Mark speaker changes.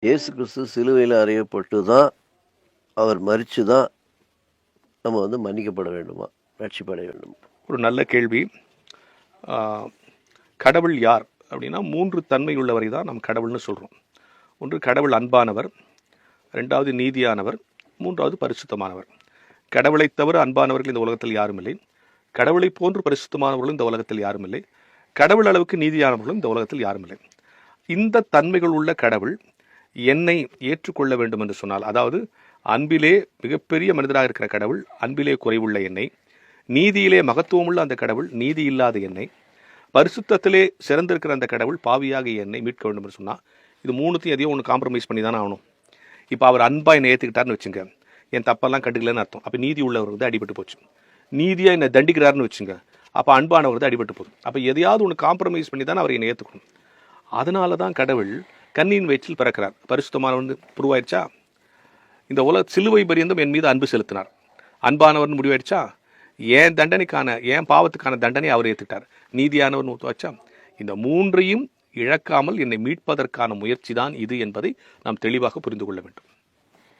Speaker 1: இயேசு கிறிஸ்து சிலுவையில் அறையப்பட்டு தான், அவர் மரித்து தான் நம்ம மன்னிக்கப்பட வேண்டுமா, ரட்சிப்பட வேண்டுமா?
Speaker 2: ஒரு நல்ல கேள்வி. கடவுள் யார் அப்படின்னா 3 தன்மை உள்ளவரை தான் நம்ம கடவுள்னு சொல்கிறோம். ஒன்று கடவுள் அன்பானவர், 2வது நீதியானவர், 3வது பரிசுத்தமானவர். கடவுளை தவிர அன்பானவர்கள் இந்த உலகத்தில் யாரும் இல்லை. கடவுளை போன்று பரிசுத்தமானவர்களும் இந்த உலகத்தில் யாரும் இல்லை. கடவுள் அளவுக்கு நீதியானவர்களும் இந்த உலகத்தில் யாரும் இல்லை. இந்த தன்மைகள் உள்ள கடவுள் என்னை ஏற்றுக்கொள்ள வேண்டும் என்று சொன்னால், அதாவது அன்பிலே மிகப்பெரிய மனிதராக இருக்கிற கடவுள் அன்பிலே குறைவுள்ள என்னை, நீதியிலே மகத்துவமுள்ள அந்த கடவுள் நீதி இல்லாத என்னை, பரிசுத்தத்திலே சிறந்திருக்கிற அந்த கடவுள் பாவியாக என்னை மீட்க வேண்டும் என்று சொன்னால், இது 3த்தையும் எதையும் ஒன்று காம்ப்ரமைஸ் பண்ணி தானே ஆகணும். இப்போ அவர் அன்பா என்னை ஏற்றுக்கிட்டார்னு வச்சுங்க, என் தப்பெல்லாம் கண்டுக்கலன்னு அர்த்தம். அப்போ நீதி உள்ளவர் அடிபட்டு போச்சு. நீதியாக என்னை தண்டிக்கிறாருன்னு வச்சுங்க, அப்போ அன்பானவர் அடிபட்டு போகுது. அப்போ எதையாவது ஒன்று காம்ப்ரமைஸ் பண்ணி தானே அவர் என்னை ஏற்றுக்கணும். அதனால தான் கடவுள் கண்ணின் வயிற்றில் பிறக்கிறார். பரிசுத்தமானவர் புருவாயிடுச்சா, இந்த சிலுவை பரியந்தம் என் மீது அன்பு செலுத்தினார். அன்பானவர்னு முடிவாயிடுச்சா, என் தண்டனைக்கான என் பாவத்துக்கான தண்டனை அவர் ஏற்றுட்டார். நீதியானவர்னு ஒத்துவாச்சா. இந்த 3ஐயும் இழக்காமல் என்னை மீட்பதற்கான முயற்சி தான் இது என்பதை நாம் தெளிவாக புரிந்து கொள்ள வேண்டும்.